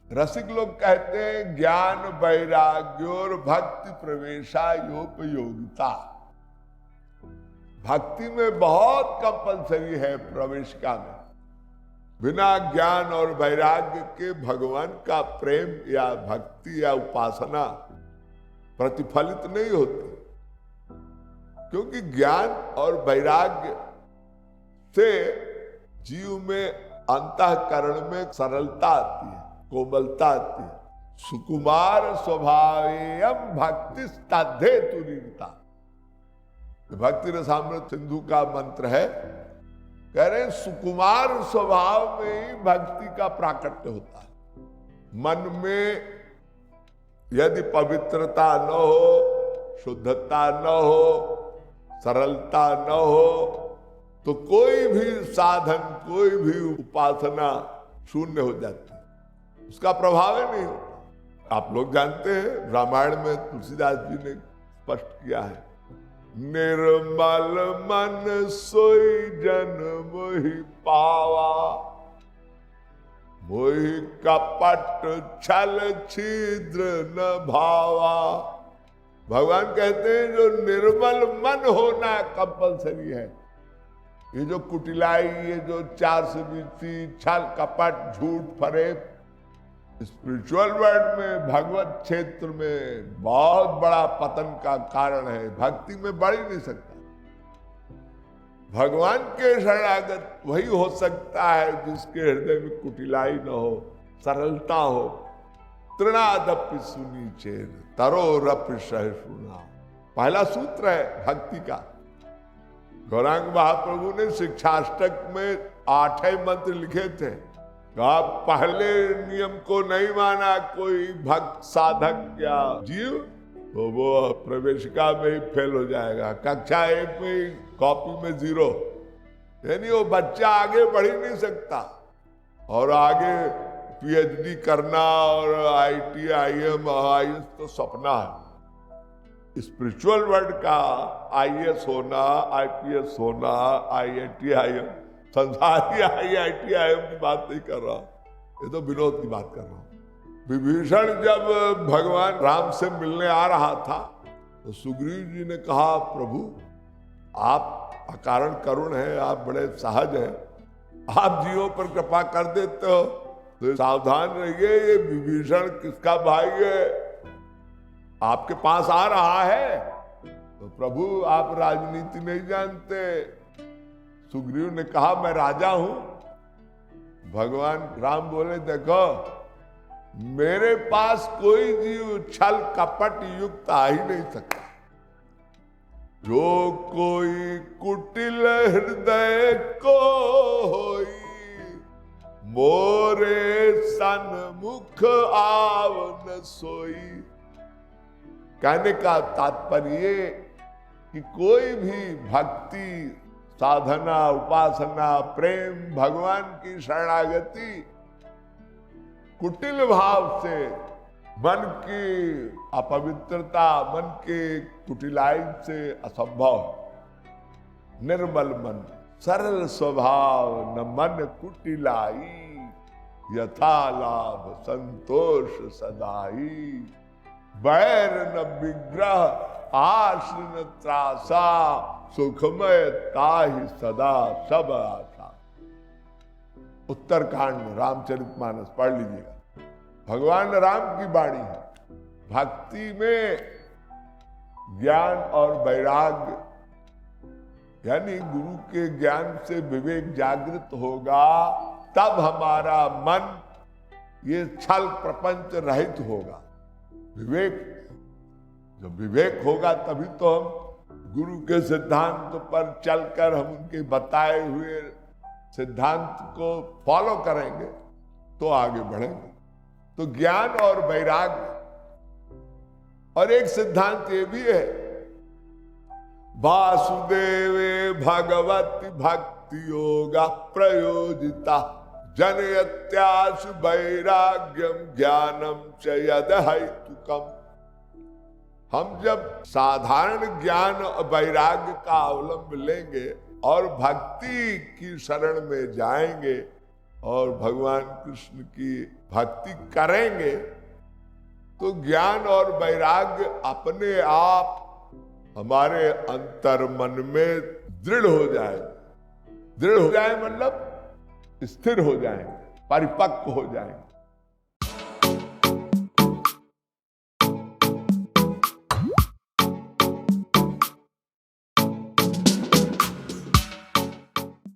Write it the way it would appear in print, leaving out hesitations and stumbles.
रसिक लोग कहते हैं ज्ञान वैराग्योर भक्ति प्रवेशायोपयोगिता। भक्ति में बहुत कंपलसरी है प्रवेशिका में। बिना ज्ञान और वैराग्य के भगवान का प्रेम या भक्ति या उपासना प्रतिफलित नहीं होती, क्योंकि ज्ञान और वैराग्य से जीव में अंतःकरण में सरलता आती है, कोमलता आती है। सुकुमार स्वभावेयम भक्ति तद्धे तुरीता। भक्ति रसामृत सिंधु का मंत्र है। कह रहे सुकुमार स्वभाव में ही भक्ति का प्राकट्य होता है। मन में यदि पवित्रता न हो, शुद्धता न हो, सरलता न हो, तो कोई भी साधन, कोई भी उपासना शून्य हो जाती है, उसका प्रभाव ही नहीं होता। आप लोग जानते हैं, रामायण में तुलसीदास जी ने स्पष्ट किया है, निर्मल मन सोई जन मोहि पावा, मोहि कपट छल छिद्र न भावा। भगवान कहते हैं जो निर्मल मन होना कंपलसरी है। ये जो कुटिलाई, ये जो चार से बीती, छल कपट, झूठ फरेब, स्पिरिचुअल वर्ल्ड में, भगवत क्षेत्र में बहुत बड़ा पतन का कारण है। भक्ति में बढ़ ही नहीं सकता। भगवान के शरणागत वही हो सकता है जिसके हृदय में कुटिलाई न हो, सरलता हो। तृणादपि सुनी चेद तरोरपि सहिष्णुना, पहला सूत्र है भक्ति का। गौरांग महाप्रभु ने शिक्षाष्टक में 8 मंत्र लिखे थे। आप पहले नियम को नहीं माना कोई भक्त साधक या जीव, तो वो प्रवेशिका में ही फेल हो जाएगा। कक्षा 1 में कॉपी में 0, यानी वो बच्चा आगे बढ़ ही नहीं सकता। और आगे पीएचडी करना और आईटी, आईएम, आईएएस तो सपना है। स्पिरिचुअल वर्ल्ड का आईएएस होना, आईपीएस होना, आईआईटी, आईएम, संसारी आईआईटी, आईएम की बात नहीं कर रहा, ये तो विनोद की बात कर रहा हूं। विभीषण जब भगवान राम से मिलने आ रहा था तो सुग्रीव जी ने कहा, प्रभु आप अकारण करुण हैं, आप बड़े सहज हैं, आप जीवों पर कृपा कर देते हो, तो सावधान रहिए, ये विभीषण किसका भाई है, आपके पास आ रहा है। तो प्रभु आप राजनीति नहीं जानते। सुग्रीव ने कहा मैं राजा हूं। भगवान राम बोले, देखो मेरे पास कोई जीव छल कपट युक्त आ ही नहीं सकता। जो कोई कुटिल हृदय को होई, मोरे सन्मुख आव न सोई। कहने का तात्पर्य कि कोई भी भक्ति, साधना, उपासना, प्रेम, भगवान की शरणागति कुटिल भाव से, मन की अपवित्रता, मन के कुटिलाई से असंभव। निर्मल मन, सरल स्वभाव, न मन कुटिलाई, यथा लाभ संतोष सदाई। बैर न विग्रह, आश न त्रासा, सुखमय ताहि सदा सब आशा। उत्तरकांड रामचरितमानस पढ़ लीजिएगा, भगवान राम की वाणी है। भक्ति में ज्ञान और वैराग्य, यानी गुरु के ज्ञान से विवेक जागृत होगा, तब हमारा मन ये छल प्रपंच रहित होगा। विवेक, जब विवेक होगा तभी तो हम गुरु के सिद्धांत पर चलकर हम उनके बताए हुए सिद्धांत को फॉलो करेंगे तो आगे बढ़ेंगे। तो ज्ञान और वैराग्य, और एक सिद्धांत ये भी है, वासुदेवे भगवती भक्ति योगा प्रयोजिता, जनयत्याशु वैराग्यम ज्ञानम च यद हेतुकम। हम जब साधारण ज्ञान और वैराग्य का अवलंब लेंगे और भक्ति की शरण में जाएंगे और भगवान कृष्ण की भक्ति करेंगे तो ज्ञान और वैराग्य अपने आप हमारे अंतर मन में दृढ़ हो जाएंगे। दृढ़ हो जाए मतलब स्थिर हो जाएंगे, परिपक्व हो जाएंगे।